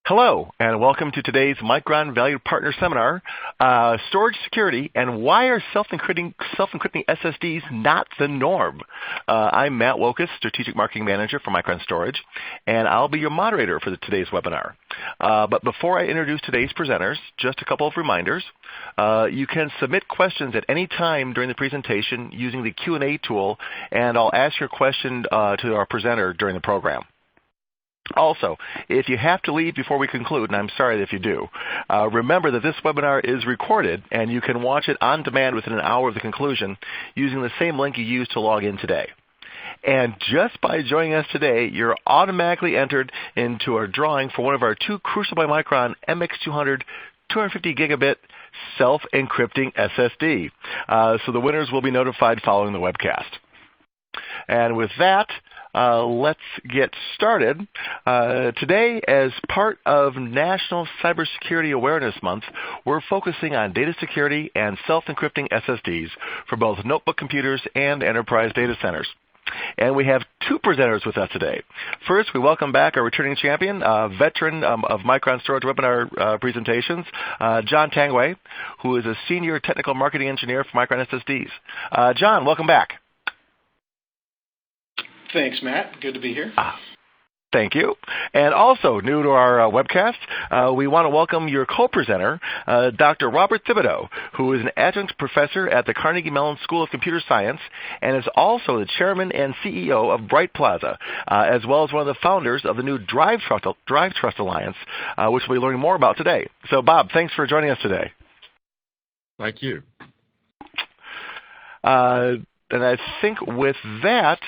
Hello, and welcome to today's Micron Valued Partner Seminar, Storage Security and Why Are Self-Encrypting SSDs Not the Norm? I'm Matt Wokus, Strategic Marketing Manager for Micron Storage, and I'll be your moderator for today's webinar. But before I introduce today's presenters, just a couple of reminders. You can submit questions at any time during the presentation using the Q&A tool, and I'll ask your question to our presenter during the program. Also, if you have to leave before we conclude, and I'm sorry if you do, remember that this webinar is recorded and you can watch it on demand within an hour of the conclusion using the same link you used to log in today. And just by joining us today, you're automatically entered into our drawing for one of our two Crucial by Micron MX200 250 gigabit self-encrypting SSD. So the winners will be notified following the webcast. And with that, let's get started. Today, as part of National Cybersecurity Awareness Month, we're focusing on data security and self-encrypting SSDs for both notebook computers and enterprise data centers. And we have two presenters with us today. First, we welcome back our returning champion, veteran of Micron Storage webinar presentations, John Tanguy, who is a Senior Technical Marketing Engineer for Micron SSDs. John, welcome back. Thanks, Matt. Good to be here. Thank you. And also, new to our webcast, we want to welcome your co-presenter, Dr. Robert Thibadeau, who is an adjunct professor at the Carnegie-Mellon School of Computer Science and is also the chairman and CEO of Bright Plaza, as well as one of the founders of the new Drive Trust Alliance, which we'll be learning more about today. So, Bob, thanks for joining us today. Thank you. And I think with that,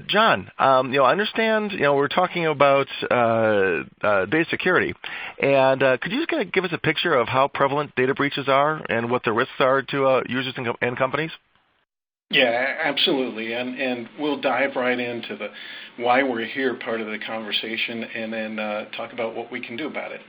John, I understand, we're talking about data security, and could you just kind of give us a picture of how prevalent data breaches are and what the risks are to users and companies? Yeah, absolutely, and we'll dive right into the why we're here part of the conversation, and then talk about what we can do about it.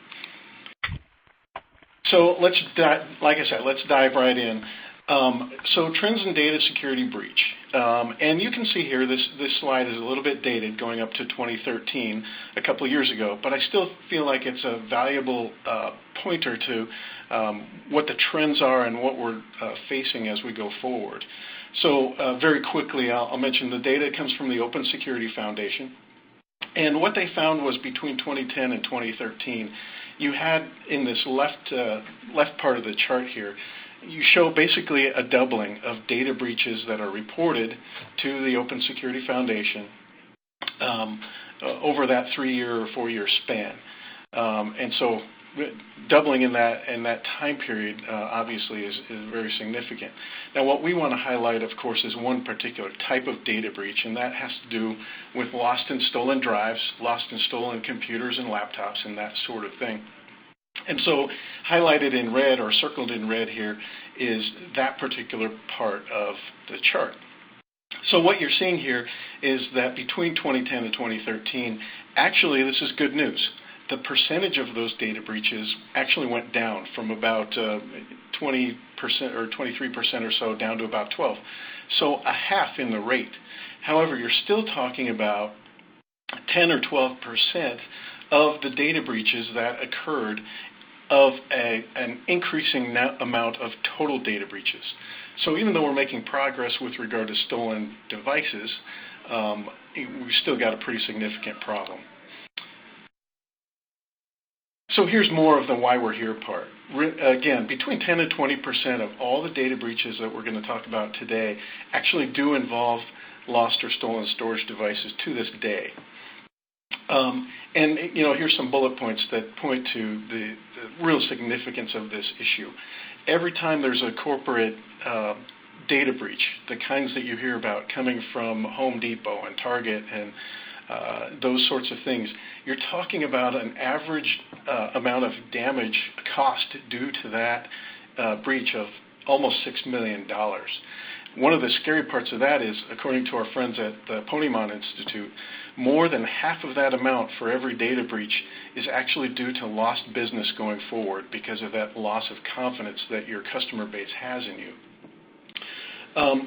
So let's dive right in. So trends in data security breach. And you can see here this slide is a little bit dated, going up to 2013, a couple of years ago, but I still feel like it's a valuable pointer to what the trends are and what we're facing as we go forward. So very quickly, I'll mention the data comes from the Open Security Foundation. And what they found was between 2010 and 2013, you had in this left part of the chart here, you show basically a doubling of data breaches that are reported to the Open Security Foundation over that 3-year or 4-year span. And so doubling in that time period obviously is very significant. Now what we want to highlight, of course, is one particular type of data breach, and that has to do with lost and stolen drives, lost and stolen computers and laptops, and that sort of thing. And so highlighted in red or circled in red here is that particular part of the chart. So what you're seeing here is that between 2010 and 2013, actually this is good news. The percentage of those data breaches actually went down from about 20% or 23% or so down to about 12%. So a half in the rate. However, you're still talking about 10 or 12% of the data breaches that occurred of an increasing amount of total data breaches. So even though we're making progress with regard to stolen devices, we've still got a pretty significant problem. So here's more of the why we're here part. Again, between 10 and 20% of all the data breaches that we're going to talk about today actually do involve lost or stolen storage devices to this day. And here's some bullet points that point to the real significance of this issue. Every time there's a corporate data breach, the kinds that you hear about coming from Home Depot and Target and those sorts of things, you're talking about an average amount of damage cost due to that breach of almost $6 million. One of the scary parts of that is, according to our friends at the Ponemon Institute, more than half of that amount for every data breach is actually due to lost business going forward because of that loss of confidence that your customer base has in you.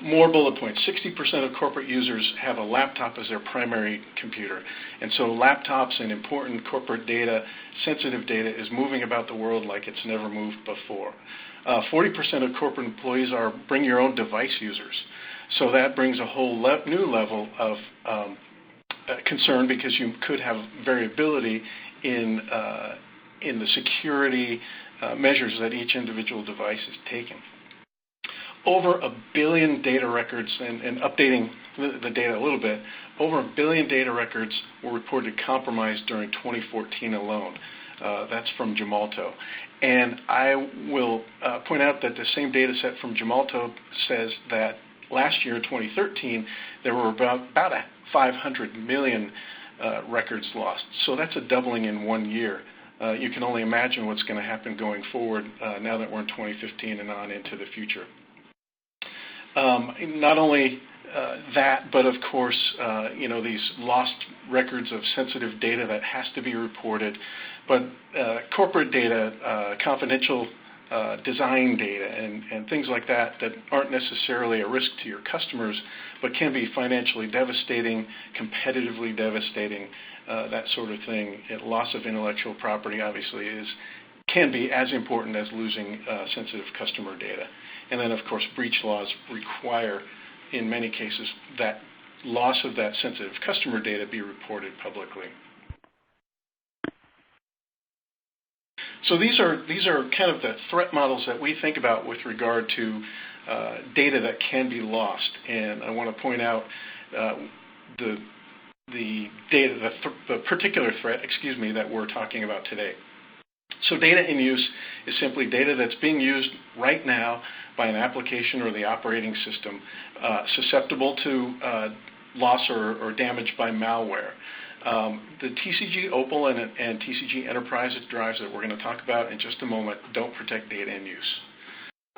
More bullet points. 60% of corporate users have a laptop as their primary computer. And so laptops and important corporate data, sensitive data, is moving about the world like it's never moved before. 40% of corporate employees are bring your own device users. So that brings a whole new level of concern, because you could have variability in the security measures that each individual device is taking. Over 1 billion data records, and updating the data a little bit, over 1 billion data records were reported compromised during 2014 alone. That's from Gemalto. And I will point out that the same data set from Gemalto says that last year, in 2013, there were about 500 million records lost. So that's a doubling in 1 year. You can only imagine what's going to happen going forward now that we're in 2015 and on into the future. Not only that, but of course, these lost records of sensitive data that has to be reported, but corporate data, confidential design data, and things like that aren't necessarily a risk to your customers, but can be financially devastating, competitively devastating, that sort of thing. Loss of intellectual property obviously can be as important as losing sensitive customer data. And then, of course, breach laws require, in many cases, that loss of that sensitive customer data be reported publicly. So these are kind of the threat models that we think about with regard to data that can be lost. And I want to point out the data, the particular threat, that we're talking about today. So data in use is simply data that's being used right now by an application or the operating system, susceptible to loss or damage by malware. The TCG Opal and TCG Enterprise drives that we're going to talk about in just a moment don't protect data in use.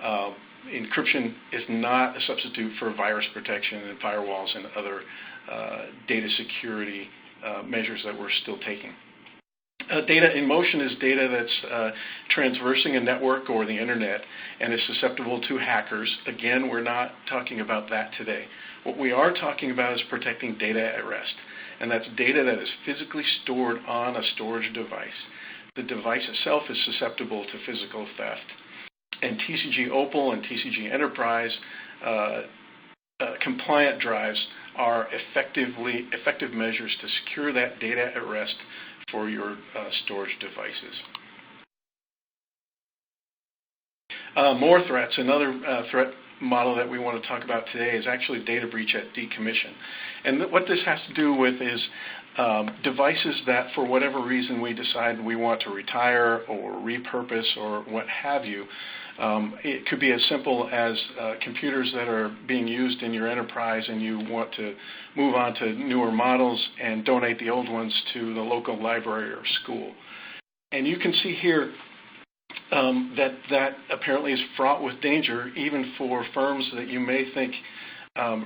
Encryption is not a substitute for virus protection and firewalls and other data security measures that we're still taking. Data in motion is data that's traversing a network or the internet and is susceptible to hackers. Again, we're not talking about that today. What we are talking about is protecting data at rest, and that's data that is physically stored on a storage device. The device itself is susceptible to physical theft. And TCG Opal and TCG Enterprise compliant drives are effective measures to secure that data at rest for your storage devices. More threats. Another threat model that we want to talk about today is actually data breach at decommission. And what this has to do with is devices that, for whatever reason, we decide we want to retire or repurpose or what have you. It could be as simple as computers that are being used in your enterprise and you want to move on to newer models and donate the old ones to the local library or school. And you can see here that apparently is fraught with danger, even for firms that you may think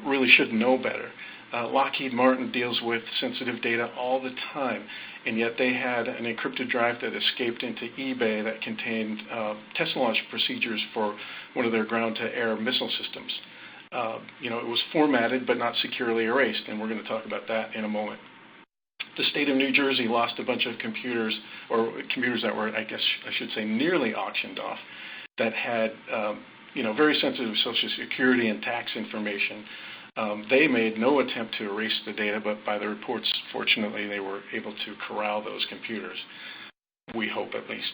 really should know better. Lockheed Martin deals with sensitive data all the time, and yet they had an encrypted drive that escaped into eBay that contained test launch procedures for one of their ground-to-air missile systems. It was formatted but not securely erased, and we're going to talk about that in a moment. The state of New Jersey lost a bunch of computers, or computers that were, I guess I should say, nearly auctioned off, that had very sensitive Social Security and tax information. They made no attempt to erase the data, but by the reports, fortunately, they were able to corral those computers. We hope, at least.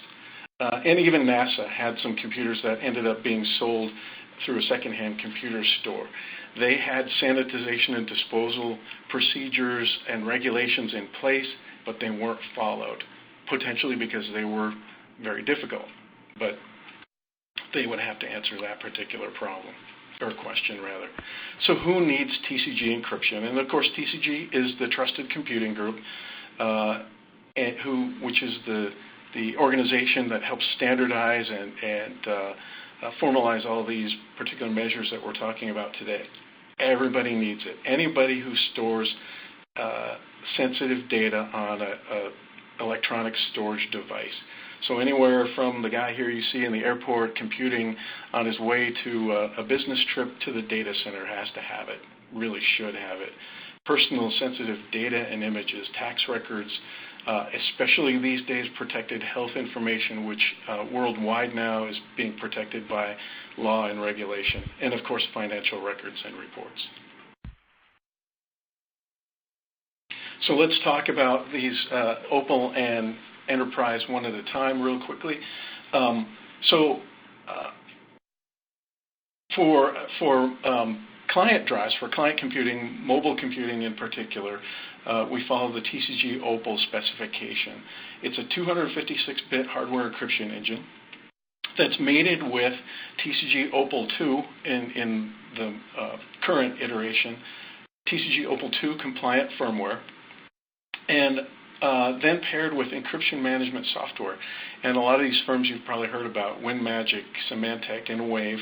And even NASA had some computers that ended up being sold through a secondhand computer store. They had sanitization and disposal procedures and regulations in place, but they weren't followed, potentially because they were very difficult. But they would have to answer that particular problem. Or question, rather. So who needs TCG encryption? And of course, TCG is the Trusted Computing Group, which is the organization that helps standardize and formalize all these particular measures that we're talking about today. Everybody needs it. Anybody who stores sensitive data on a electronic storage device. So anywhere from the guy here you see in the airport computing on his way to a business trip to the data center has to have it, really should have it. Personal sensitive data and images, tax records, especially these days protected health information, which worldwide now is being protected by law and regulation, and of course financial records and reports. So let's talk about these Opal and Enterprise one at a time real quickly. For client drives, for client computing, mobile computing in particular, we follow the TCG Opal specification. It's a 256-bit hardware encryption engine that's mated with TCG Opal 2 in the current iteration, TCG Opal 2 compliant firmware, and then paired with encryption management software. And a lot of these firms you've probably heard about, WinMagic, Symantec, and Wave,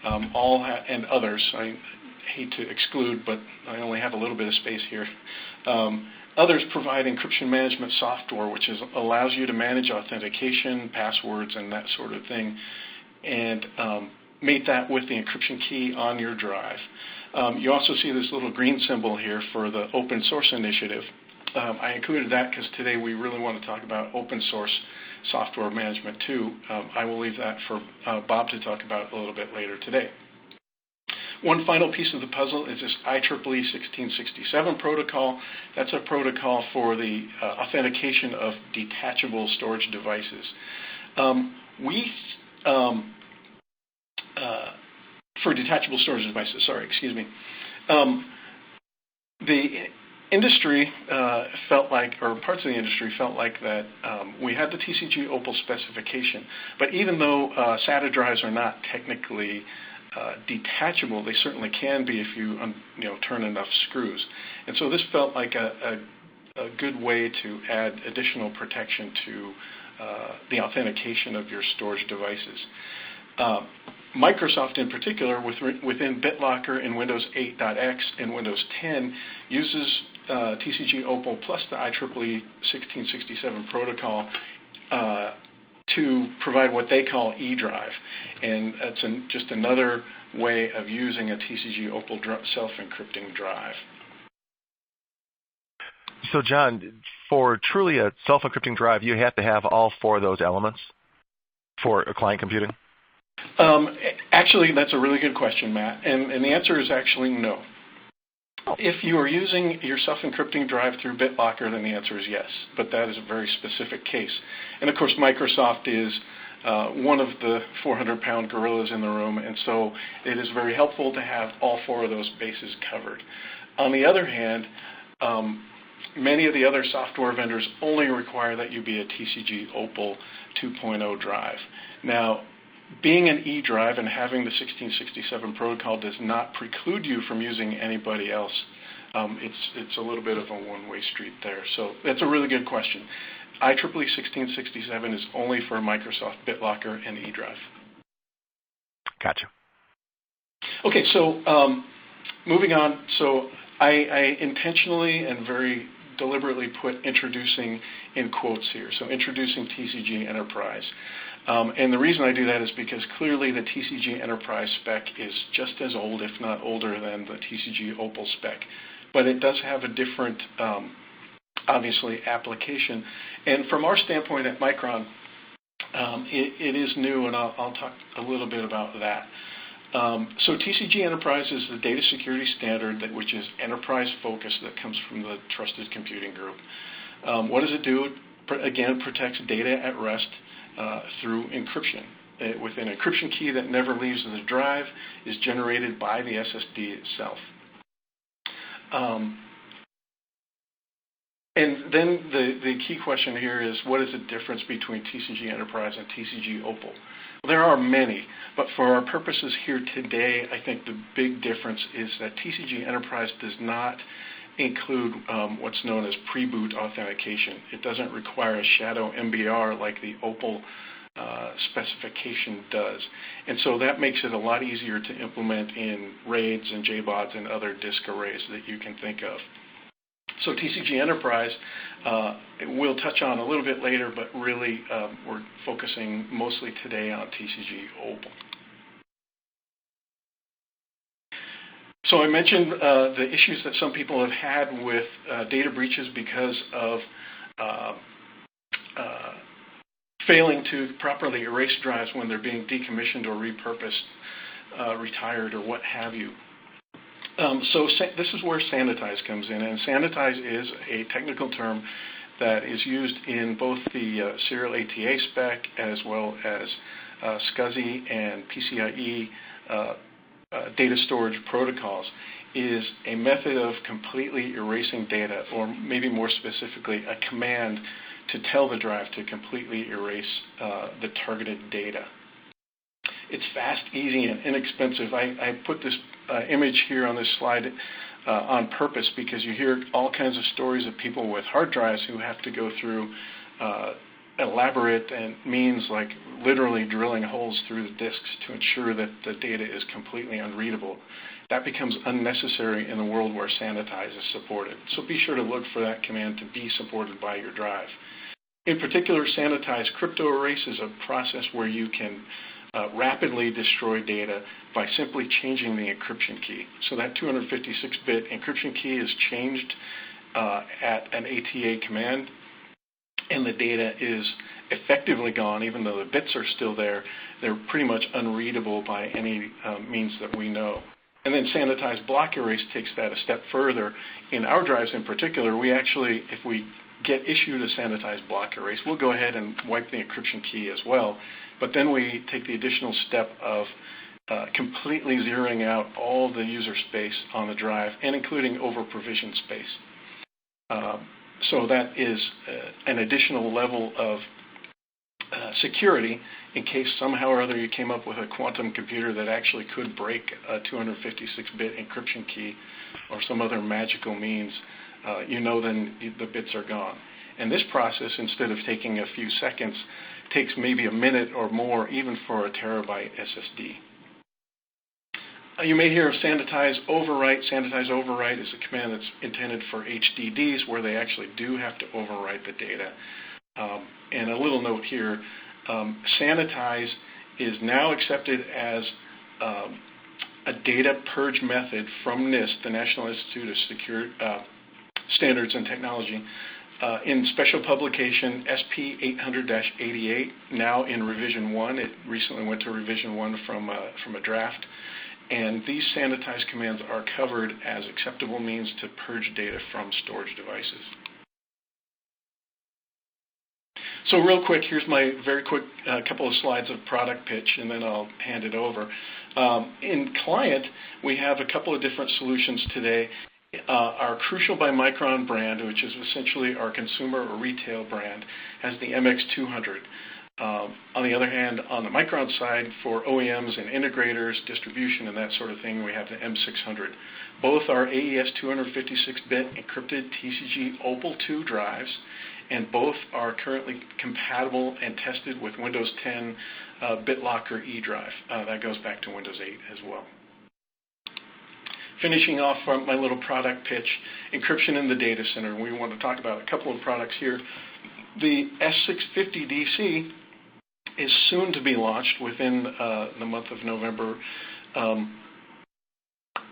and others. I hate to exclude, but I only have a little bit of space here. Others provide encryption management software, which allows you to manage authentication, passwords, and that sort of thing, and mate that with the encryption key on your drive. You also see this little green symbol here for the open source initiative. I included that because today we really want to talk about open source software management too. I will leave that for Bob to talk about a little bit later today. One final piece of the puzzle is this IEEE 1667 protocol. That's a protocol for the authentication of detachable storage devices. For detachable storage devices, the industry felt like, or parts of the industry felt like that we had the TCG Opal specification, but even though SATA drives are not technically detachable, they certainly can be if you turn enough screws. And so this felt like a good way to add additional protection to the authentication of your storage devices. Microsoft in particular, within BitLocker in Windows 8.x and Windows 10, uses TCG Opal plus the IEEE 1667 protocol to provide what they call eDrive. And that's just another way of using a TCG Opal self-encrypting drive. So, John, for truly a self-encrypting drive, you have to have all four of those elements for a client computing? Actually, that's a really good question, Matt. And the answer is actually no. If you are using your self-encrypting drive through BitLocker, then the answer is yes. But that is a very specific case. And, of course, Microsoft is one of the 400-pound gorillas in the room, and so it is very helpful to have all four of those bases covered. On the other hand, many of the other software vendors only require that you be a TCG Opal 2.0 drive. Now, being an eDrive and having the 1667 protocol does not preclude you from using anybody else. It's a little bit of a one-way street there. So that's a really good question. IEEE 1667 is only for Microsoft BitLocker and eDrive. Gotcha. Okay, so moving on. So I intentionally and very deliberately put introducing in quotes here. So introducing TCG Enterprise. And the reason I do that is because clearly the TCG Enterprise spec is just as old, if not older, than the TCG Opal spec. But it does have a different, obviously, application. And from our standpoint at Micron, it is new, and I'll talk a little bit about that. So TCG Enterprise is the data security standard which is enterprise focused that comes from the Trusted Computing Group. What does it do? Again, protects data at rest through encryption. With an encryption key that never leaves the drive, is generated by the SSD itself. And then the key question here is, what is the difference between TCG Enterprise and TCG Opal? Well, there are many, but for our purposes here today, I think the big difference is that TCG Enterprise does not include what's known as pre-boot authentication. It doesn't require a shadow MBR like the Opal specification does. And so that makes it a lot easier to implement in RAIDs and JBODs and other disk arrays that you can think of. So TCG Enterprise we'll touch on a little bit later, but really we're focusing mostly today on TCG Opal. So I mentioned the issues that some people have had with data breaches because of failing to properly erase drives when they're being decommissioned or repurposed, retired, or what have you. So this is where sanitize comes in, and sanitize is a technical term that is used in both the serial ATA spec as well as SCSI and PCIe data storage protocols. Is a method of completely erasing data, or maybe more specifically, a command to tell the drive to completely erase the targeted data. It's fast, easy, and inexpensive. I put this image here on this slide on purpose because you hear all kinds of stories of people with hard drives who have to go through elaborate means like literally drilling holes through the disks to ensure that the data is completely unreadable. That becomes unnecessary in a world where sanitize is supported. So be sure to look for that command to be supported by your drive. In particular, sanitize crypto erase is a process where you can rapidly destroy data by simply changing the encryption key. So that 256-bit encryption key is changed at an ATA command, and the data is effectively gone. Even though the bits are still there, they're pretty much unreadable by any means that we know. And then sanitize block erase takes that a step further. In our drives in particular, we actually, if we get issued a sanitize block erase, we'll go ahead and wipe the encryption key as well. But then we take the additional step of completely zeroing out all the user space on the drive and including over-provisioned space. So that is an additional level of security in case somehow or other you came up with a quantum computer that actually could break a 256-bit encryption key or some other magical means. Then the bits are gone. And this process, instead of taking a few seconds, takes maybe a minute or more, even for a terabyte SSD. You may hear of sanitize overwrite. Sanitize overwrite is a command that's intended for HDDs where they actually do have to overwrite the data. And a little note here, sanitize is now accepted as a data purge method from NIST, the National Institute of Standards and Technology, in special publication SP 800-88, now in revision 1. It recently went to revision 1 from a draft. And these sanitize commands are covered as acceptable means to purge data from storage devices. So real quick, here's my very quick couple of slides of product pitch, and then I'll hand it over. In client, we have a couple of different solutions today. Our Crucial by Micron brand, which is essentially our consumer or retail brand, has the MX200. On the other hand, on the Micron side, for OEMs and integrators, distribution, and that sort of thing, we have the M600. Both are AES 256-bit encrypted TCG Opal 2 drives, and both are currently compatible and tested with Windows 10 BitLocker eDrive. That goes back to Windows 8 as well. Finishing off my little product pitch, encryption in the data center. We want to talk about a couple of products here. The S650DC is soon to be launched within the month of November,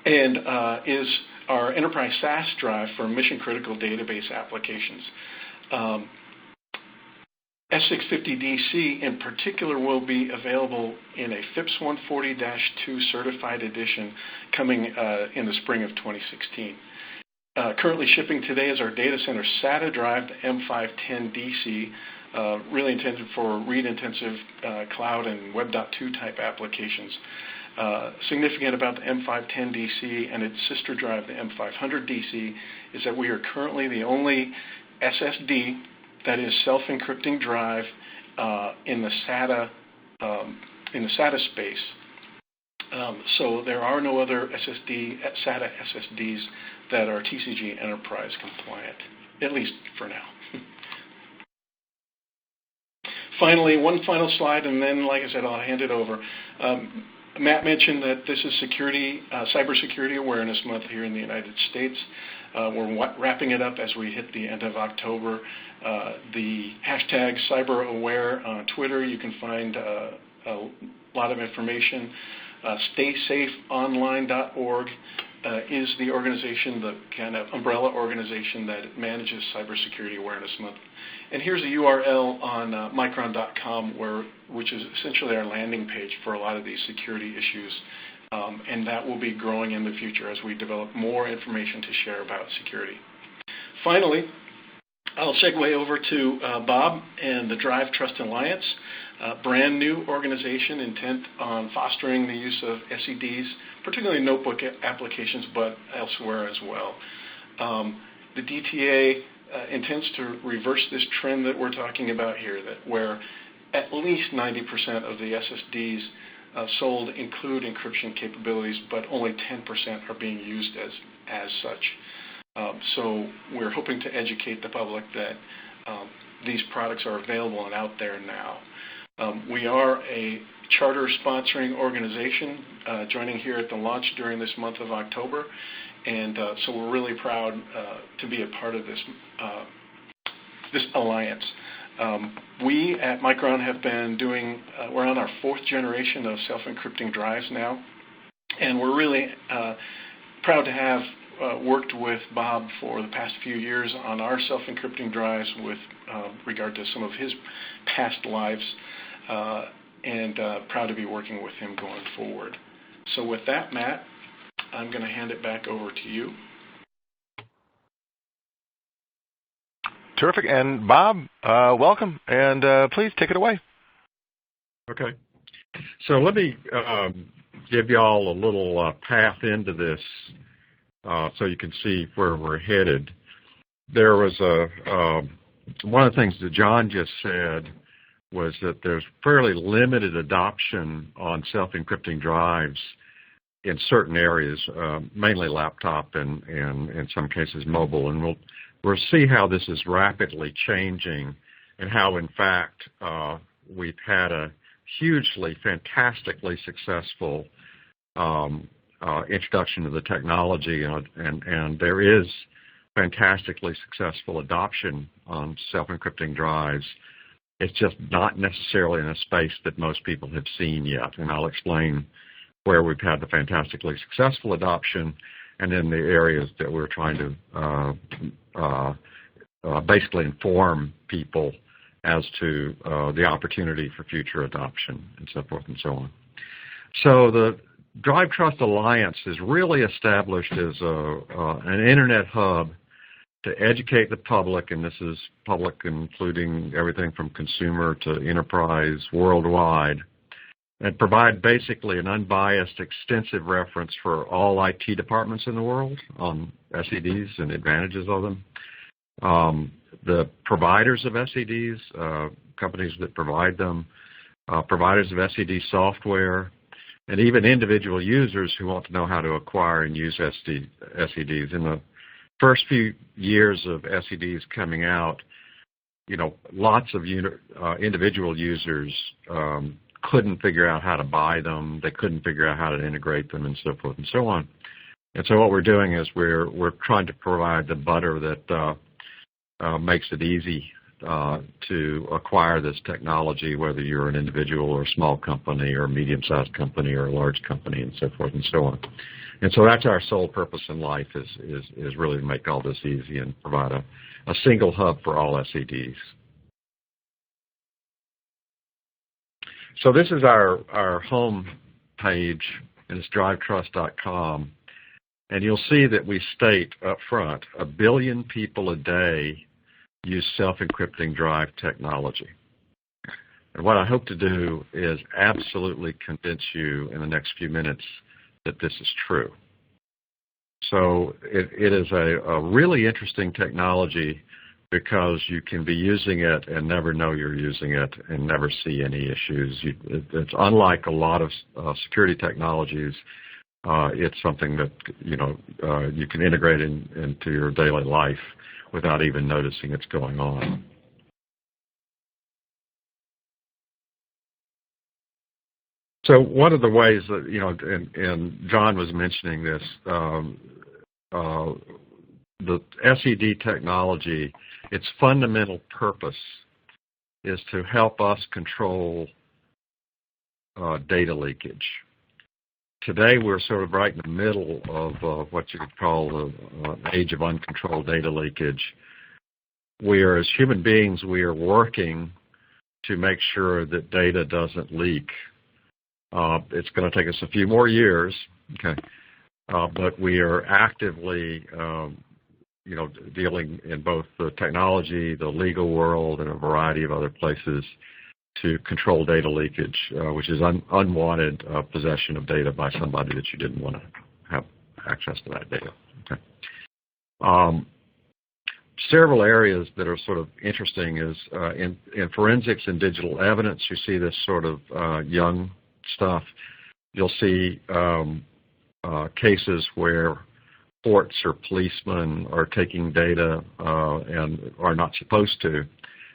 and is our enterprise SAS drive for mission-critical database applications. S650DC in particular will be available in a FIPS 140-2 certified edition coming in the spring of 2016. Currently shipping today is our data center SATA drive, the M510DC, really intended for read-intensive cloud and Web.2 type applications. Significant about the M510DC and its sister drive, the M500DC, is that we are currently the only SSD that is self-encrypting drive in the SATA space. So there are no other SATA SSDs that are TCG Enterprise compliant, at least for now. Finally, one final slide, and then, like I said, I'll hand it over. Matt mentioned that this is Cybersecurity Awareness Month here in the United States. We're wrapping it up as we hit the end of October. The hashtag CyberAware on Twitter, you can find a lot of information. StaySafeOnline.org is the organization, the kind of umbrella organization that manages Cybersecurity Awareness Month. And here's a URL on Micron.com, which is essentially our landing page for a lot of these security issues. And that will be growing in the future as we develop more information to share about security. Finally, I'll segue over to Bob and the Drive Trust Alliance, a brand new organization intent on fostering the use of SEDs, particularly notebook applications, but elsewhere as well. The DTA intends to reverse this trend that we're talking about here, where at least 90% of the SSDs sold include encryption capabilities, but only 10% are being used as such. So we're hoping to educate the public that these products are available and out there now. We are a charter sponsoring organization joining here at the launch during this month of October, and so we're really proud to be a part of this alliance. We at Micron have been we're on our 4th generation of self-encrypting drives now, and we're really proud to have worked with Bob for the past few years on our self-encrypting drives with regard to some of his past lives, and proud to be working with him going forward. So with that, Matt, I'm going to hand it back over to you. Terrific. And Bob, welcome, and please take it away. Okay. So let me give you all a little path into this so you can see where we're headed. There was one of the things that John just said was that there's fairly limited adoption on self-encrypting drives in certain areas, mainly laptop and in some cases mobile. And we'll see how this is rapidly changing and how, in fact, we've had a hugely, fantastically successful introduction to the technology, and there is fantastically successful adoption on self-encrypting drives. It's just not necessarily in a space that most people have seen yet, and I'll explain where we've had the fantastically successful adoption and in the areas that we're trying to basically inform people as to the opportunity for future adoption and so forth and so on. So the Drive Trust Alliance is really established as an internet hub to educate the public, and this is public including everything from consumer to enterprise worldwide, and provide basically an unbiased, extensive reference for all IT departments in the world on SEDs and advantages of them. The providers of SEDs, companies that provide them, providers of SED software, and even individual users who want to know how to acquire and use SEDs. In the first few years of SEDs coming out, lots of individual users couldn't figure out how to buy them. They couldn't figure out how to integrate them and so forth and so on. And so what we're doing is we're trying to provide the butter that makes it easy to acquire this technology, whether you're an individual or a small company or a medium-sized company or a large company and so forth and so on. And so that's our sole purpose in life is really to make all this easy and provide a single hub for all SEDs. So this is our home page, and it's drivetrust.com. And you'll see that we state up front, 1 billion people a day use self-encrypting drive technology. And what I hope to do is absolutely convince you in the next few minutes that this is true. So it is a really interesting technology because you can be using it and never know you're using it and never see any issues. It's unlike a lot of security technologies. It's something that you can integrate into your daily life without even noticing it's going on. So one of the ways that, and John was mentioning this, the SED technology, its fundamental purpose is to help us control data leakage. Today, we're sort of right in the middle of what you could call the age of uncontrolled data leakage, where as human beings, we are working to make sure that data doesn't leak. It's going to take us a few more years, okay, but we are actively, dealing in both the technology, the legal world, and a variety of other places to control data leakage, which is unwanted possession of data by somebody that you didn't want to have access to that data. Okay. Several areas that are sort of interesting is in forensics and digital evidence, you see this sort of young stuff. You'll see cases where courts or policemen are taking data and are not supposed to.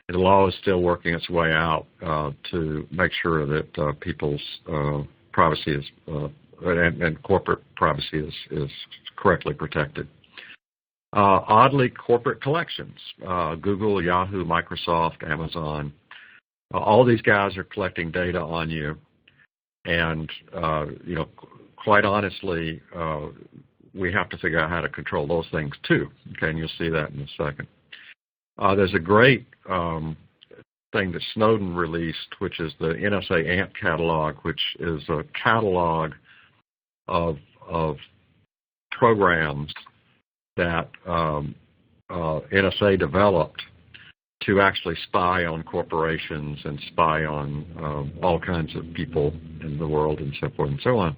The law is still working its way out to make sure that people's privacy is and corporate privacy is correctly protected. Oddly, corporate collections, Google, Yahoo, Microsoft, Amazon, all these guys are collecting data on you. And, quite honestly, we have to figure out how to control those things too. Okay, and you'll see that in a second. There's a great thing that Snowden released, which is the NSA ANT catalog, which is a catalog of programs that NSA developed to actually spy on corporations and spy on all kinds of people in the world and so forth and so on.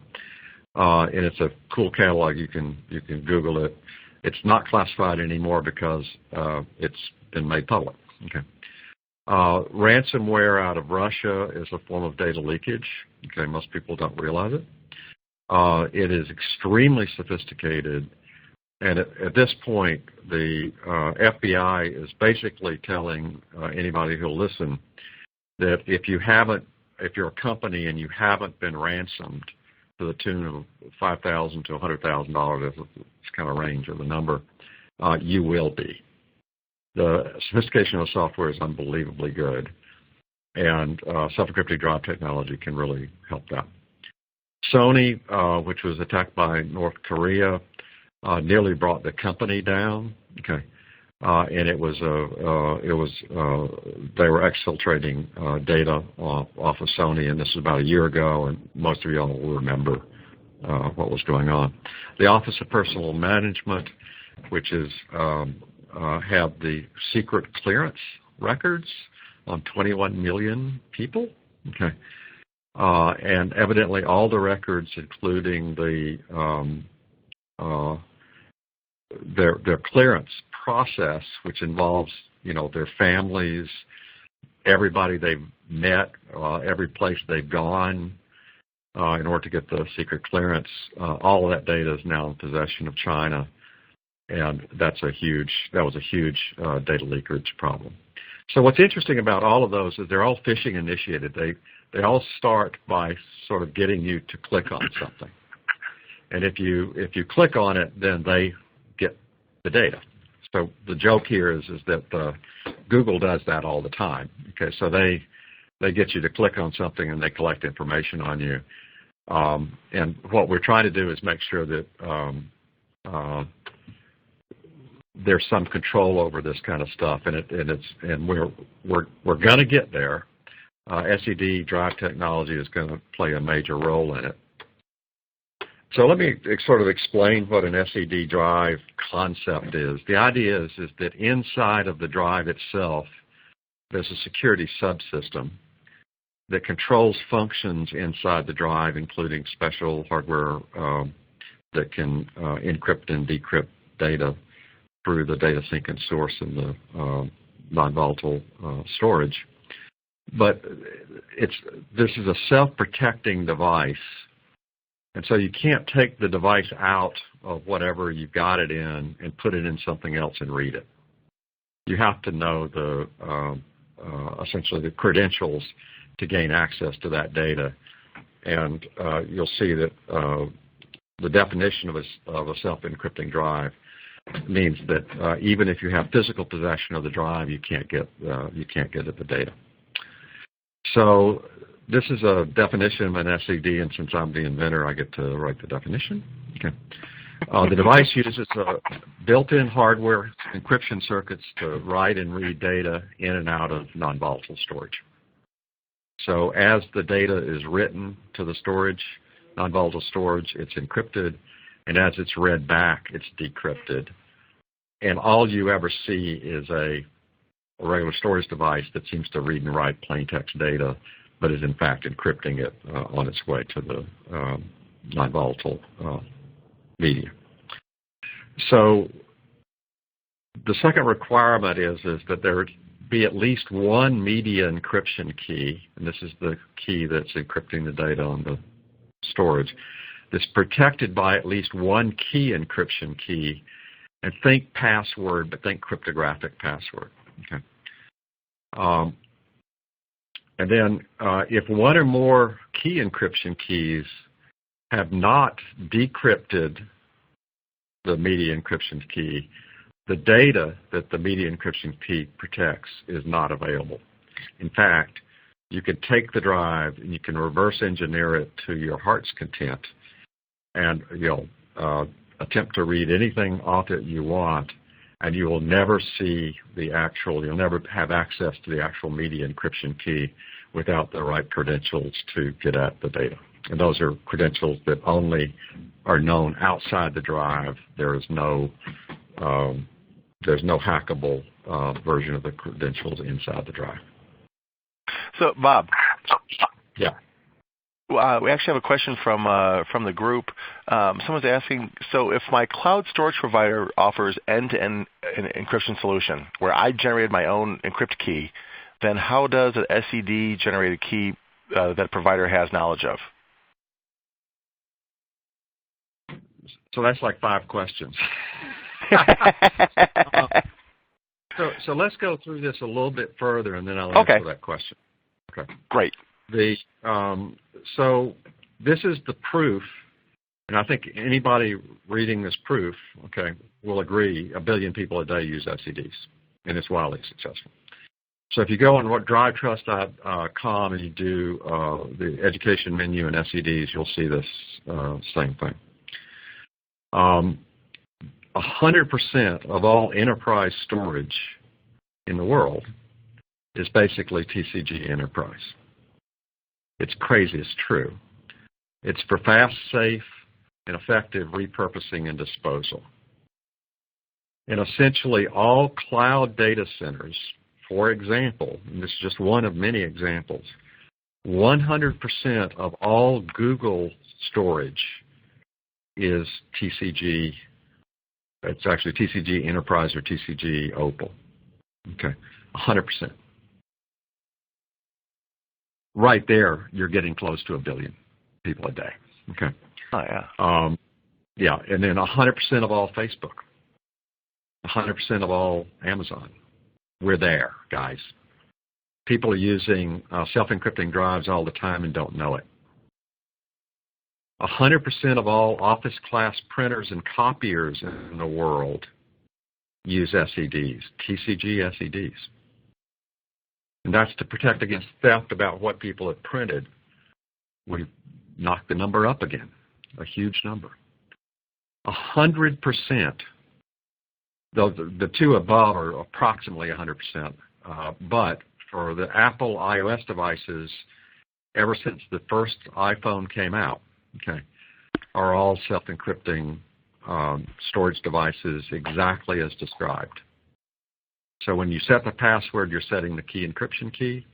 And it's a cool catalog. You can Google it. It's not classified anymore because it's been made public. Okay. Ransomware out of Russia is a form of data leakage. Okay, most people don't realize it. It is extremely sophisticated, and at this point, the FBI is basically telling anybody who'll listen that if you're a company and you haven't been ransomed to the tune of $5,000 to $100,000, it's kind of range of the number, you will be. The sophistication of the software is unbelievably good, and self-encrypting drive technology can really help that. Sony, which was attacked by North Korea, nearly brought the company down. Okay, and they were exfiltrating data off of Sony, and this was about a year ago, and most of y'all will remember what was going on. The Office of Personnel Management, which is have the secret clearance records on 21 million people. Okay, and evidently all the records, including their clearance process, which involves their families, everybody they've met, every place they've gone in order to get the secret clearance. All of that data is now in possession of China, and that was a huge data leakage problem. So what's interesting about all of those is they're all phishing initiated. They all start by sort of getting you to click on something, and if you click on it, then they get the data. So the joke here is that Google does that all the time. Okay, so they get you to click on something and they collect information on you. And what we're trying to do is make sure that there's some control over this kind of stuff, and we're going to get there. SED drive technology is going to play a major role in it. So let me sort of explain what an SED drive concept is. The idea is that inside of the drive itself, there's a security subsystem that controls functions inside the drive, including special hardware that can encrypt and decrypt data through the data sync and source and the non-volatile storage. But this is a self-protecting device, and so you can't take the device out of whatever you've got it in and put it in something else and read it. You have to know essentially the credentials to gain access to that data. and you'll see that the definition of a self-encrypting drive means that even if you have physical possession of the drive, you can't get at the data. So this is a definition of an SED, and since I'm the inventor, I get to write the definition. Okay. The device uses built-in hardware encryption circuits to write and read data in and out of non-volatile storage. So as the data is written to the storage, non-volatile storage, it's encrypted, and as it's read back, it's decrypted. And all you ever see is a regular storage device that seems to read and write plain text data, but is in fact encrypting it on its way to the non-volatile media. So the second requirement is that there be at least one media encryption key, and this is the key that's encrypting the data on the storage, that's protected by at least one key encryption key, and think password, but think cryptographic password. Okay. And then if one or more key encryption keys have not decrypted the media encryption key, the data that the media encryption key protects is not available. In fact, you can take the drive and you can reverse engineer it to your heart's content, and you'll attempt to read anything off it you want, and you will never see you'll never have access to the actual media encryption key without the right credentials to get at the data. And those are credentials that only are known outside the drive. There's no hackable version of the credentials inside the drive. So, Bob. Yeah. We actually have a question from the group. Someone's asking, so if my cloud storage provider offers end-to-end encryption solution where I generated my own encrypt key, then how does an SED generate a key that provider has knowledge of? So that's like 5 questions. So let's go through this a little bit further, and then I'll answer that question. Okay. Great. So this is the proof, and I think anybody reading this proof, will agree 1 billion people a day use SEDs, and it's wildly successful. So if you go on drivetrust.com and you do the education menu and SEDs, you'll see this same thing. 100% of all enterprise storage in the world is basically TCG enterprise. It's crazy, it's true. It's for fast, safe, and effective repurposing and disposal. And essentially all cloud data centers, for example, and this is just one of many examples, 100% of all Google storage is TCG. It's actually TCG Enterprise or TCG Opal. 100%. Right there, you're getting close to 1 billion people a day. Okay. Oh yeah. Yeah, and then 100% of all Facebook, 100% of all Amazon. We're there, guys. People are using self-encrypting drives all the time and don't know it. 100% of all office class printers and copiers in the world use SEDs, TCG SEDs. And that's to protect against theft about what people have printed. We've knocked the number up again, a huge number. 100%, though the two above are approximately 100%, but for the Apple iOS devices, ever since the first iPhone came out, are all self-encrypting storage devices exactly as described. So when you set the password, you're setting the key encryption key,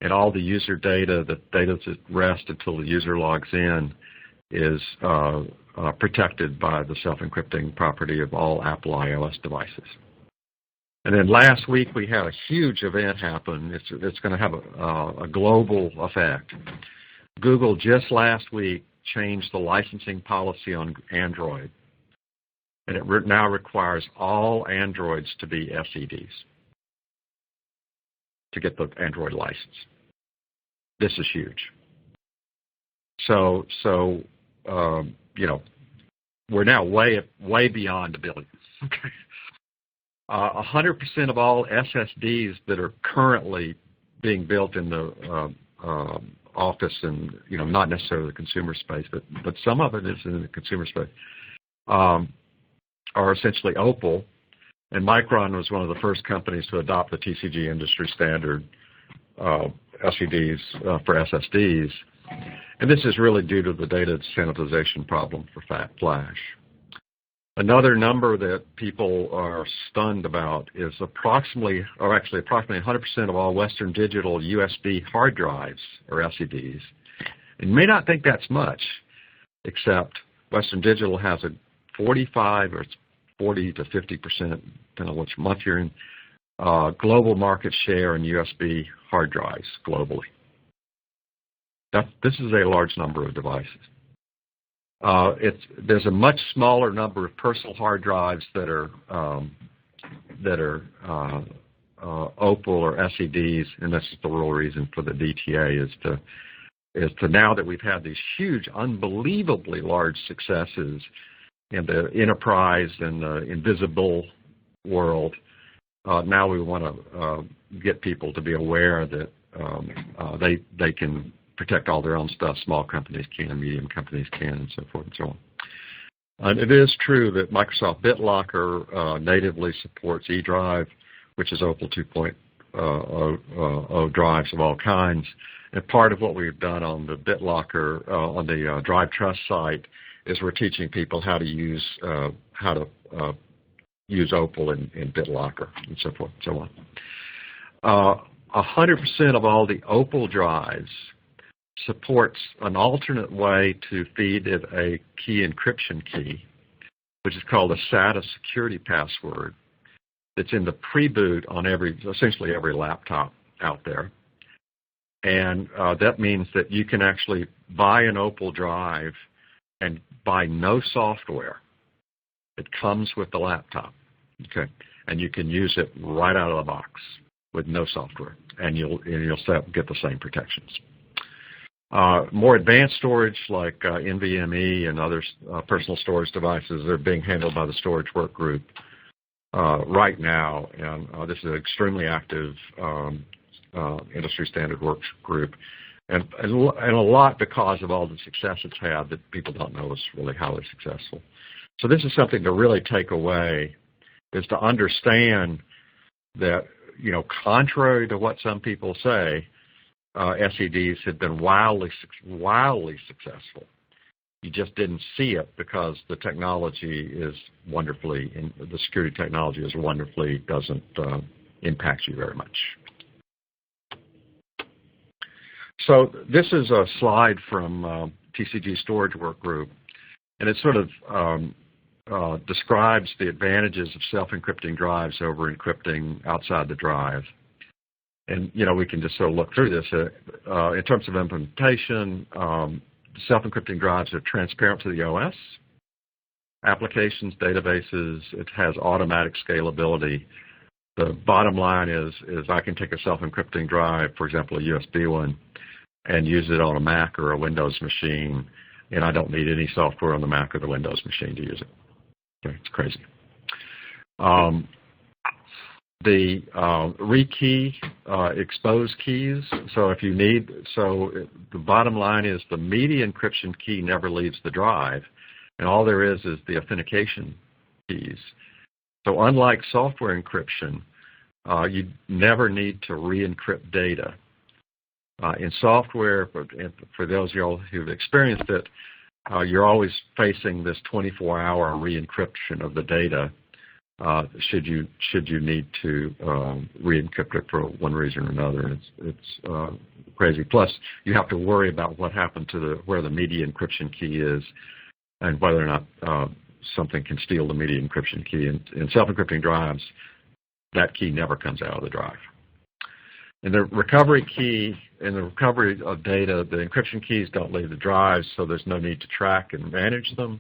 and all the user data, the data at rest until the user logs in, is protected by the self-encrypting property of all Apple iOS devices. And then last week we had a huge event happen. It's going to have a global effect. Google just last week changed the licensing policy on Android, and it now requires all Androids to be SEDs to get the Android license. This is huge. we're now way beyond a billion. Okay. 100% of all SSDs that are currently being built in the office and not necessarily the consumer space, but some of it is in the consumer space, are essentially Opal, and Micron was one of the first companies to adopt the TCG industry standard SEDs for SSDs, and this is really due to the data sanitization problem for flash. Another number that people are stunned about is approximately 100% of all Western Digital USB hard drives are SEDs. And you may not think that's much, except Western Digital has a 45 or 40 to 50%, depending on which month you're in, global market share in USB hard drives globally. This is a large number of devices. There's a much smaller number of personal hard drives that are Opal or SEDs, and this is the real reason for the DTA is to now that we've had these huge, unbelievably large successes in the enterprise and the invisible world. Now we want to get people to be aware that they can protect all their own stuff. Small companies can, medium companies can, and so forth and so on. And it is true that Microsoft BitLocker natively supports eDrive, which is Opal 2.0 drives of all kinds. And part of what we've done on the BitLocker, on the Drive Trust site, is we're teaching people how to use Opal in BitLocker and so forth and so on. 100% of all the Opal drives supports an alternate way to feed it a key encryption key, which is called a SATA security password. That's in the pre-boot on essentially every laptop out there. And that means that you can actually buy an Opal drive and buy no software. It comes with the laptop, okay? And you can use it right out of the box with no software, and you'll get the same protections. More advanced storage like NVMe and other personal storage devices are being handled by the Storage Work Group right now, and this is an extremely active industry standard work group, and a lot because of all the success it's had that people don't know is really highly successful. So this is something to really take away, is to understand that, contrary to what some people say, SEDs have been wildly successful. You just didn't see it because the technology is the security technology doesn't impact you very much. So this is a slide from TCG Storage Work Group, and it sort of describes the advantages of self-encrypting drives over encrypting outside the drive. And, we can just sort of look through this. In terms of implementation, self-encrypting drives are transparent to the OS, applications, databases. It has automatic scalability. The bottom line is I can take a self-encrypting drive, for example, a USB one, and use it on a Mac or a Windows machine, and I don't need any software on the Mac or the Windows machine to use it. Okay, it's crazy. The rekey expose keys. So the bottom line is the media encryption key never leaves the drive, and all there is the authentication keys. So unlike software encryption, you never need to re-encrypt data. In software, for those of you who've experienced it, you're always facing this 24-hour re-encryption of the data. Should you need to re-encrypt it for one reason or another, it's crazy. Plus, you have to worry about what happened to where the media encryption key is, and whether or not something can steal the media encryption key. In self-encrypting drives, that key never comes out of the drive. In the recovery of data, the encryption keys don't leave the drives, so there's no need to track and manage them.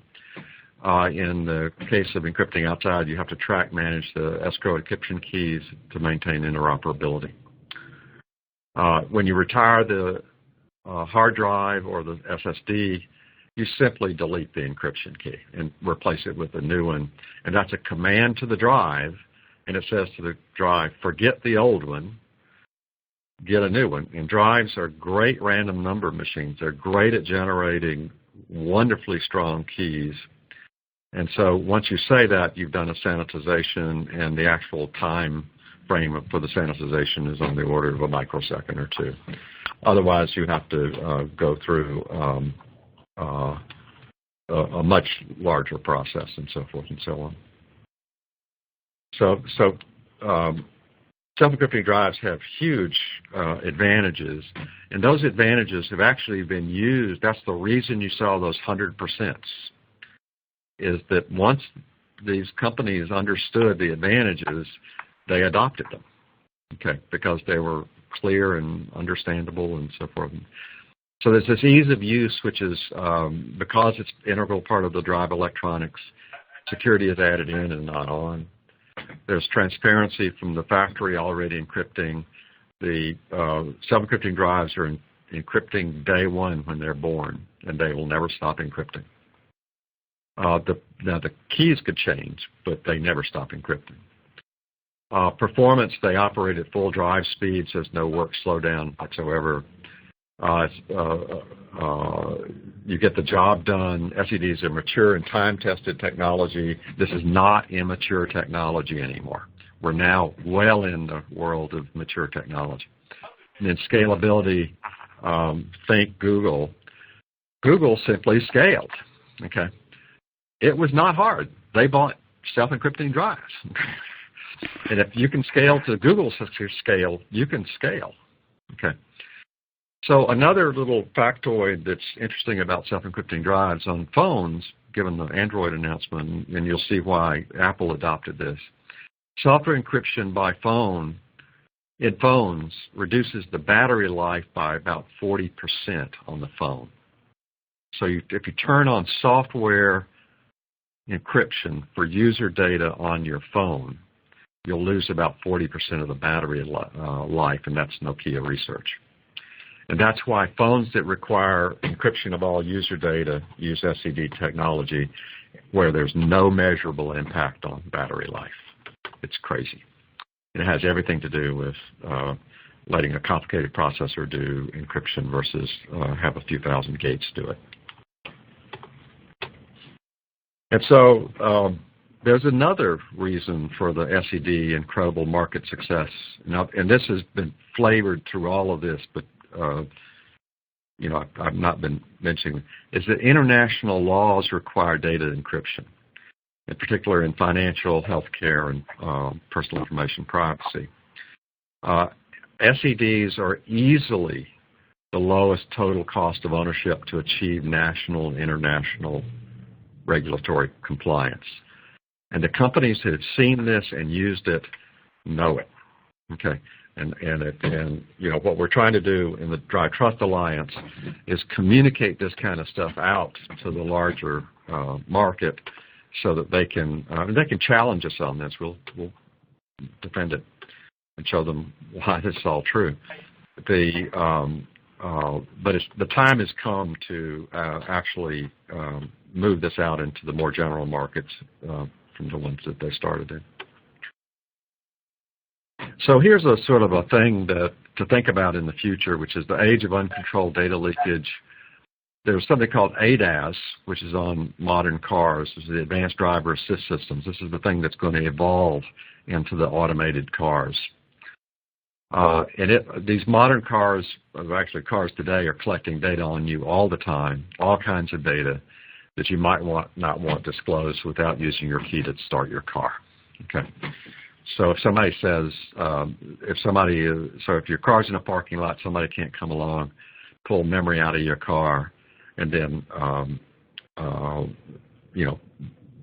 In the case of encrypting outside, you have to track, manage the escrow encryption keys to maintain interoperability. When you retire the hard drive or the SSD, you simply delete the encryption key and replace it with a new one. And that's a command to the drive, and it says to the drive, forget the old one, get a new one. And drives are great random number machines. They're great at generating wonderfully strong keys. And so once you say that, you've done a sanitization, and the actual time frame for the sanitization is on the order of a microsecond or two. Otherwise, you have to go through a much larger process and so forth and so on. So self-encrypting drives have huge advantages, and those advantages have actually been used. That's the reason you saw those 100%, is that once these companies understood the advantages, they adopted them, okay, because they were clear and understandable and so forth. So there's this ease of use, which is because it's an integral part of the drive electronics, security is added in and not on. There's transparency from the factory already encrypting. The self-encrypting drives are encrypting day one when they're born, and they will never stop encrypting. Now, the keys could change, but they never stop encrypting. Performance, they operate at full drive speeds. There's no work slowdown whatsoever. You get the job done. SEDs are mature and time-tested technology. This is not immature technology anymore. We're now well in the world of mature technology. And then scalability, think Google. Google simply scaled, okay? It was not hard. They bought self-encrypting drives. And if you can scale to Google's scale, you can scale, okay? So another little factoid that's interesting about self-encrypting drives on phones, given the Android announcement, and you'll see why Apple adopted this, software encryption by phone in phones reduces the battery life by about 40% on the phone. So if you turn on software encryption for user data on your phone, you'll lose about 40% of the battery life, and that's Nokia research. And that's why phones that require encryption of all user data use SED technology, where there's no measurable impact on battery life. It's crazy. It has everything to do with letting a complicated processor do encryption versus have a few thousand gates do it. And so there's another reason for the SED incredible market success. Now, and this has been flavored through all of this, but I've not been mentioning, is that international laws require data encryption, in particular in financial, healthcare, and personal information privacy. SEDs are easily the lowest total cost of ownership to achieve national and international regulatory compliance. And the companies that have seen this and used it know it. Okay. And what we're trying to do in the Drive Trust Alliance is communicate this kind of stuff out to the larger market, so that they can challenge us on this. We'll defend it and show them why this is all true. But the time has come to actually move this out into the more general markets from the ones that they started in. So here's a sort of a thing to think about in the future, which is the age of uncontrolled data leakage. There's something called ADAS, which is on modern cars. This is the Advanced Driver Assist Systems. This is the thing that's going to evolve into the automated cars. These modern cars, actually cars today, are collecting data on you all the time, all kinds of data that you might not want disclosed without using your key to start your car. Okay. So if somebody says, if your car's in a parking lot, somebody can't come along, pull memory out of your car, and then,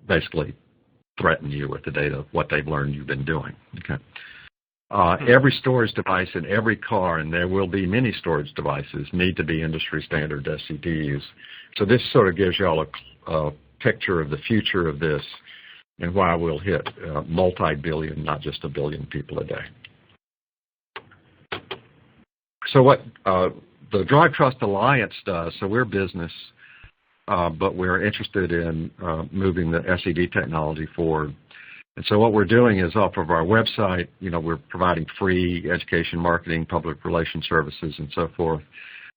basically threaten you with the data of what they've learned you've been doing. Okay. Every storage device in every car, and there will be many storage devices, need to be industry standard SEDs. So this sort of gives you all a picture of the future of this, and why we'll hit multi-billion, not just a billion people a day. So what the Drive Trust Alliance does. So we're business, but we're interested in moving the SED technology forward. And so what we're doing is off of our website, we're providing free education, marketing, public relations services, and so forth.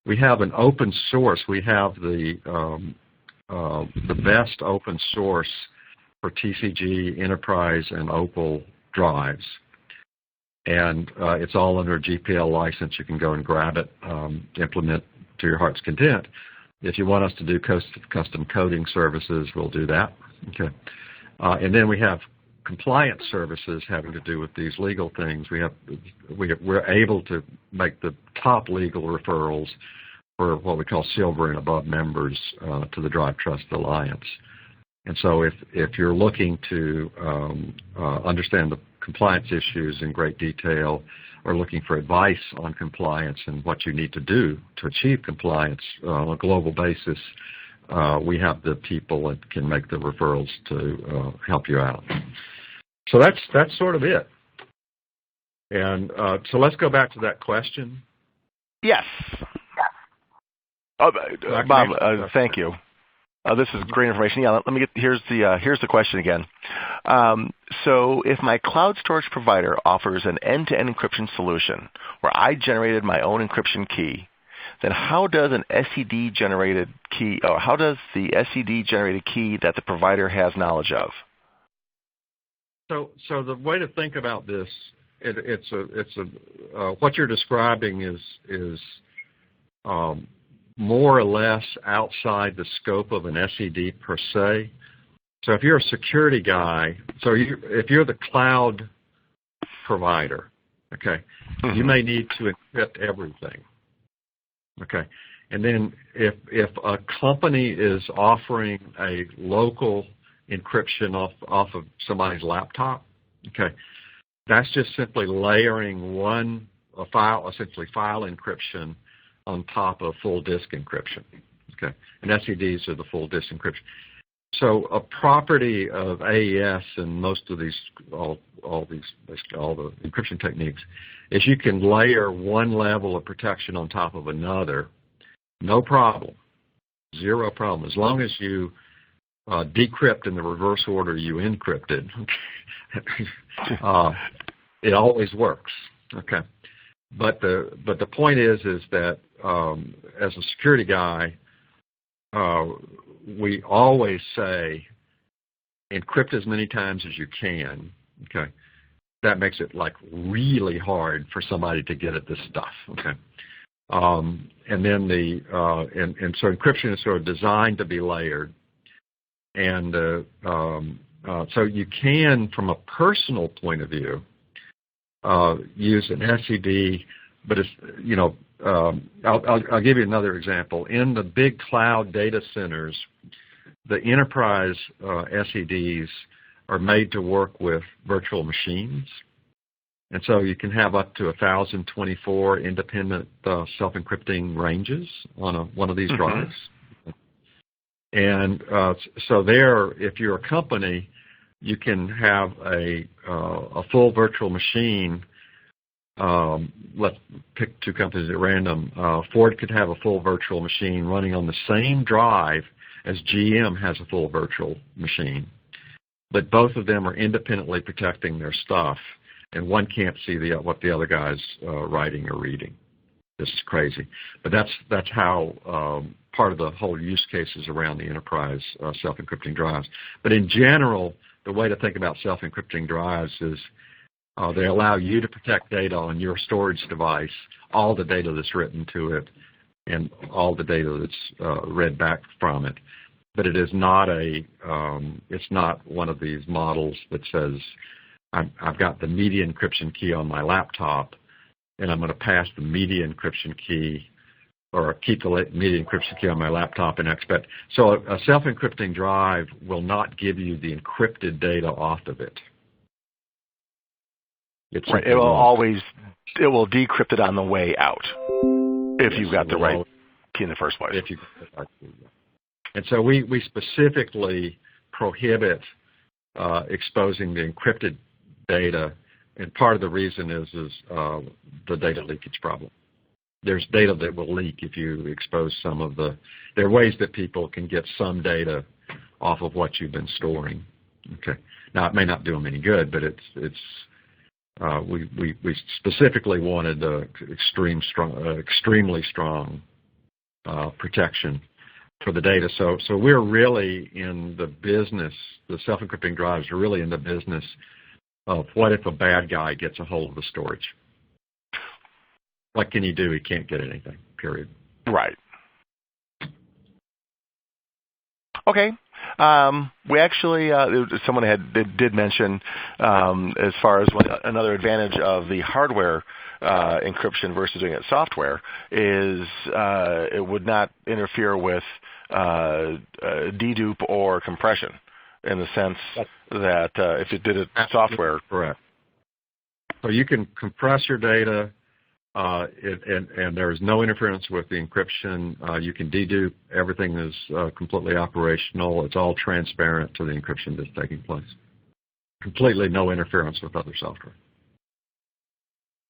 We have an open source. We have the best open source for TCG, Enterprise, and Opal drives. And it's all under a GPL license. You can go and grab it, implement to your heart's content. If you want us to do custom coding services, we'll do that. Okay. And then we have compliance services having to do with these legal things. We're able to make the top legal referrals for what we call silver and above members to the Drive Trust Alliance. And so if you're looking to understand the compliance issues in great detail, or looking for advice on compliance and what you need to do to achieve compliance on a global basis, we have the people that can make the referrals to help you out. So that's sort of it. And so let's go back to that question. Yes. Bob, thank you. This is great information. Yeah, let me get here's the question again. So if my cloud storage provider offers an end-to-end encryption solution where I generated my own encryption key, then how does an SED generated key, or how does the SED generated key that the provider has knowledge of? So the way to think about this, what you're describing is more or less outside the scope of an SED per se. So if you're a security guy, if you're the cloud provider, okay, you may need to encrypt everything, okay. And then if a company is offering a local encryption off of somebody's laptop, okay, that's just simply layering essentially file encryption on top of full disk encryption, okay, and SEDs are the full disk encryption. So a property of AES and most of these, all the encryption techniques, is you can layer one level of protection on top of another, no problem, zero problem, as long as you decrypt in the reverse order you encrypted. It always works, okay. But the point is that as a security guy, we always say encrypt as many times as you can. Okay, that makes it like really hard for somebody to get at this stuff. Okay, and then so encryption is sort of designed to be layered, and so you can, from a personal point of view, use an SED, but it's I'll give you another example. In the big cloud data centers, the enterprise SEDs are made to work with virtual machines, and so you can have up to 1,024 independent self-encrypting ranges on one of these drives. And so there, if you're a company, you can have a full virtual machine. Let's pick two companies at random. Ford could have a full virtual machine running on the same drive as GM has a full virtual machine, but both of them are independently protecting their stuff, and one can't see what the other guy's writing or reading. This is crazy, but that's how part of the whole use case is around the enterprise self-encrypting drives. But in general, the way to think about self-encrypting drives is they allow you to protect data on your storage device, all the data that's written to it, and all the data that's read back from it. But it is not it's not one of these models that says, I've got the media encryption key on my laptop, and I'm going to pass the media encryption key, or keep the media encryption key on my laptop and expect. So a self-encrypting drive will not give you the encrypted data off of it. Right. It will decrypt it on the way out if you've got the right key in the first place. And so we specifically prohibit exposing the encrypted data, and part of the reason is the data leakage problem. there's data that will leak if you expose some of the. There are ways that people can get some data off of what you've been storing. Okay. Now it may not do them any good, but we specifically wanted extremely strong protection for the data. So we're really in the business. The self-encrypting drives are really in the business of what if a bad guy gets a hold of the storage. What can he do? He can't get anything, period. Right. Okay. We actually, someone did mention as far as another advantage of the hardware encryption versus doing it software is it would not interfere with dedupe or compression in the sense that if it did it software. Correct. So you can compress your data. And there is no interference with the encryption. You can dedupe. Everything is completely operational. It's all transparent to the encryption that's taking place. Completely no interference with other software.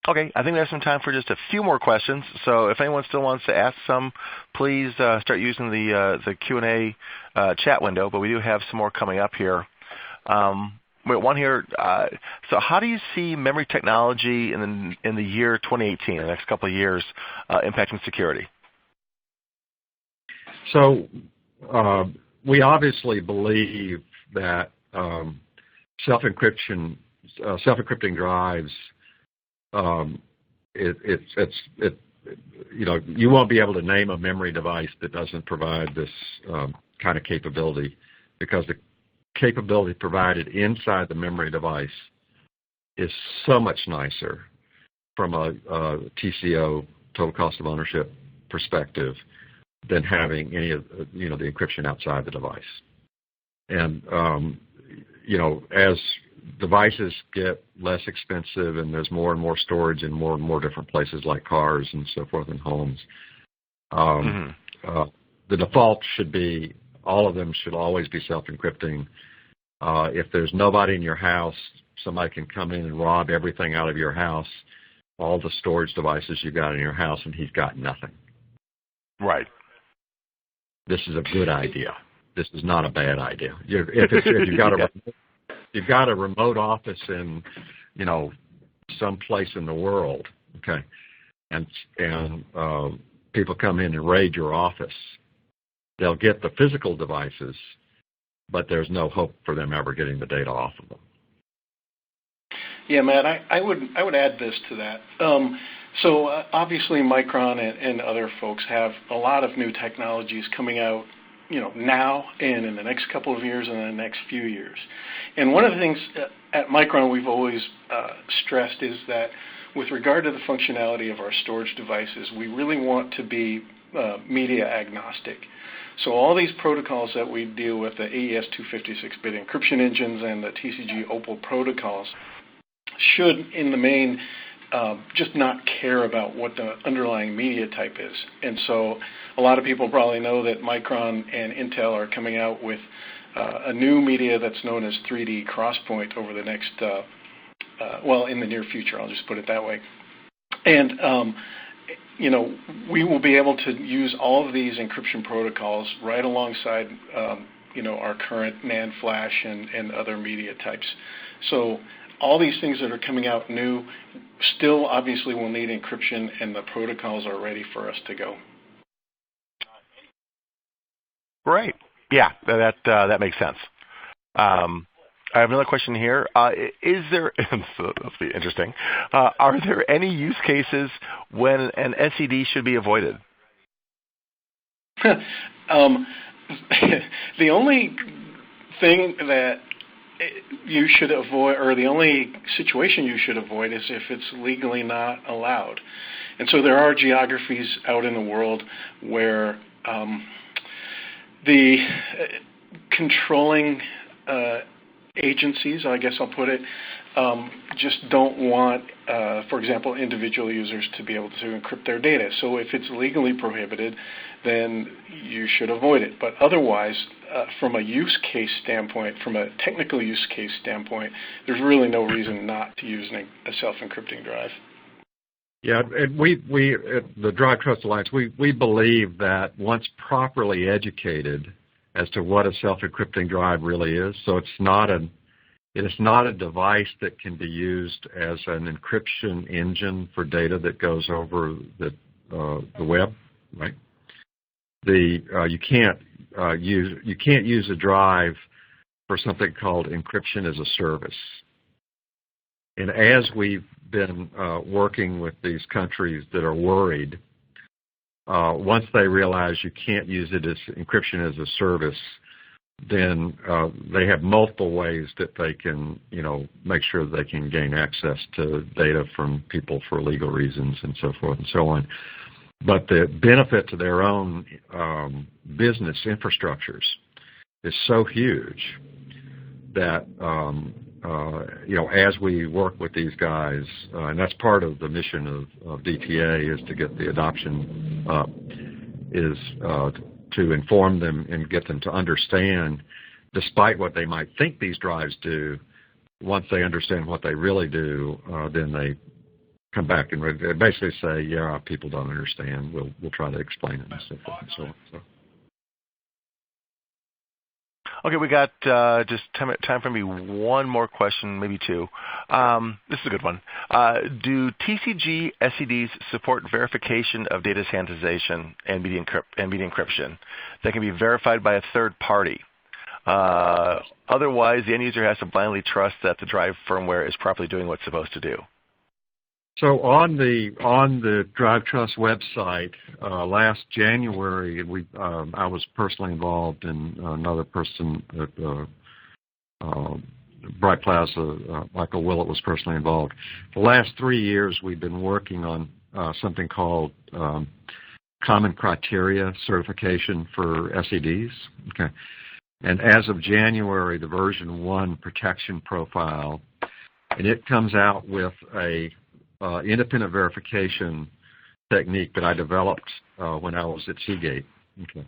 Okay, I think there's some time for just a few more questions. So if anyone still wants to ask some, please start using the Q&A chat window. But we do have some more coming up here. One here. So how do you see memory technology in the year 2018, the next couple of years, impacting security? So we obviously believe that self-encrypting drives. You won't be able to name a memory device that doesn't provide this kind of capability, because the capability provided inside the memory device is so much nicer from a TCO, total cost of ownership perspective, than having any of the encryption outside the device. And as devices get less expensive and there's more and more storage in more and more different places like cars and so forth and homes, the default should be all of them should always be self-encrypting. If there's nobody in your house, somebody can come in and rob everything out of your house, all the storage devices you got in your house, and he's got nothing. Right. This is a good idea. This is not a bad idea. If you've got a remote office in, some place in the world, okay, and people come in and raid your office, they'll get the physical devices, but there's no hope for them ever getting the data off of them. Yeah, Matt, I would add this to that. So obviously Micron and other folks have a lot of new technologies coming out, now and in the next couple of years and in the next few years. And one of the things at Micron we've always stressed is that with regard to the functionality of our storage devices, we really want to be media agnostic. So all these protocols that we deal with, the AES 256-bit encryption engines and the TCG Opal protocols, should, in the main, just not care about what the underlying media type is. And so a lot of people probably know that Micron and Intel are coming out with a new media that's known as 3D Crosspoint over the next, in the near future, I'll just put it that way. And we will be able to use all of these encryption protocols right alongside, our current NAND flash and other media types. So all these things that are coming out new still obviously will need encryption, and the protocols are ready for us to go. Great. Yeah, that makes sense. I have another question here. Is there, so that'll be interesting, are there any use cases when an SED should be avoided? The only thing that you should avoid, or the only situation you should avoid, is if it's legally not allowed. And so there are geographies out in the world where the controlling agencies, I guess I'll put it, just don't want, for example, individual users to be able to encrypt their data. So if it's legally prohibited, then you should avoid it. But otherwise, from a use case standpoint, from a technical use case standpoint, there's really no reason not to use a self-encrypting drive. Yeah, and we at the Drive Trust Alliance, we believe that once properly educated as to what a self-encrypting drive really is, so it is not a device that can be used as an encryption engine for data that goes over the web, right? You can't use a drive for something called encryption as a service. And as we've been working with these countries that are worried, once they realize you can't use it as encryption as a service, then they have multiple ways that they can, make sure they can gain access to data from people for legal reasons and so forth and so on. But the benefit to their own business infrastructures is so huge that as we work with these guys, and that's part of the mission of DTA is to get the adoption up, is to inform them and get them to understand, despite what they might think these drives do, once they understand what they really do, then they come back and basically say, yeah, people don't understand. We'll try to explain it and so forth and so on. So. Okay, we got just time for me one more question, maybe two. This is a good one. Do TCG SEDs support verification of data sanitization and media encryption that can be verified by a third party? Otherwise, the end user has to blindly trust that the drive firmware is properly doing what it's supposed to do. So on the Drive Trust website, last January, I was personally involved, and another person at Bright Plaza, Michael Willett, was personally involved. The last 3 years, we've been working on something called Common Criteria Certification for SEDs. Okay, and as of January, the version 1 protection profile, and it comes out with a independent verification technique that I developed when I was at Seagate. Okay.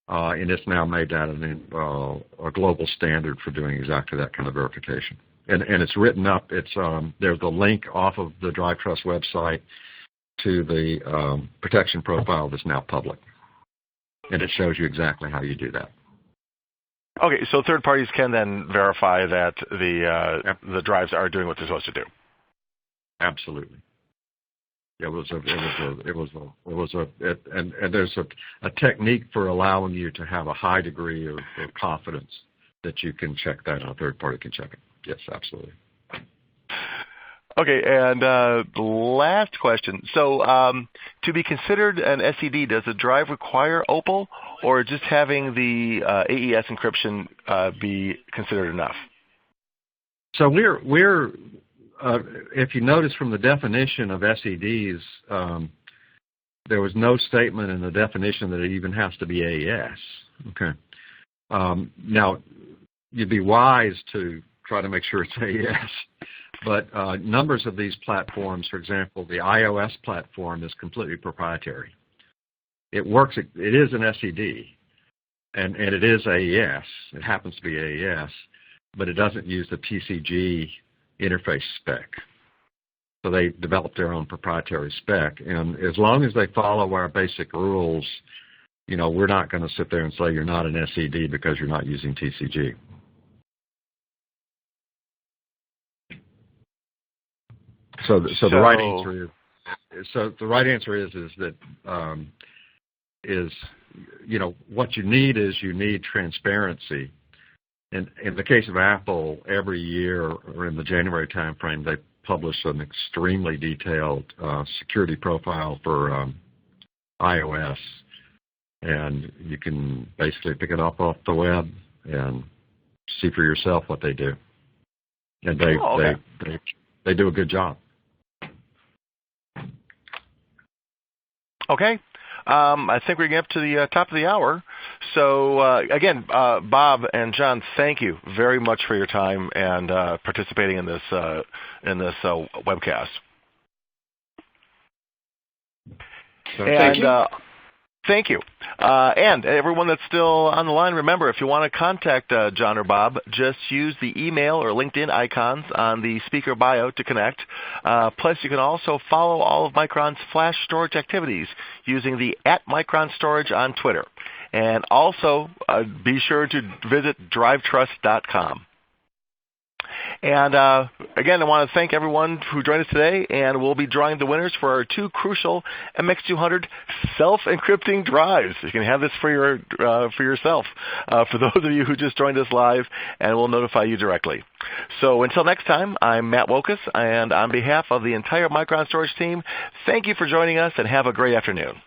And it's now made that a global standard for doing exactly that kind of verification. And it's written up. There's a link off of the Drive Trust website to the protection profile that's now public. And it shows you exactly how you do that. Okay, so third parties can then verify that the drives are doing what they're supposed to do. Absolutely. And there's a technique for allowing you to have a high degree of confidence that you can check that and a third party can check it. Yes, absolutely. Okay, and the last question. So to be considered an SED, does the drive require OPAL, or just having the AES encryption be considered enough? So we're if you notice from the definition of SEDs, there was no statement in the definition that it even has to be AES. Okay. Now, you'd be wise to try to make sure it's AES, but numbers of these platforms, for example, the iOS platform is completely proprietary. It works. It is an SED, and it is AES. It happens to be AES, but it doesn't use the TCG interface spec. So they developed their own proprietary spec, and as long as they follow our basic rules, we're not going to sit there and say you're not an SED because you're not using TCG. So the right answer is that what you need transparency. And in the case of Apple, every year or in the January timeframe, they publish an extremely detailed security profile for iOS, and you can basically pick it up off the web and see for yourself what they do. And they do a good job. Okay. I think we're getting up to the top of the hour. So, again, Bob and John, thank you very much for your time and participating in this webcast. Thank you. Thank you. And everyone that's still on the line, remember, if you want to contact John or Bob, just use the email or LinkedIn icons on the speaker bio to connect. Plus, you can also follow all of Micron's flash storage activities using the @MicronStorage on Twitter. And also, be sure to visit drivetrust.com. And again, I want to thank everyone who joined us today, and we'll be drawing the winners for our 2 crucial MX200 self-encrypting drives. You can have this for yourself, for those of you who just joined us live, and we'll notify you directly. So until next time, I'm Matt Wokus, and on behalf of the entire Micron Storage team, thank you for joining us, and have a great afternoon.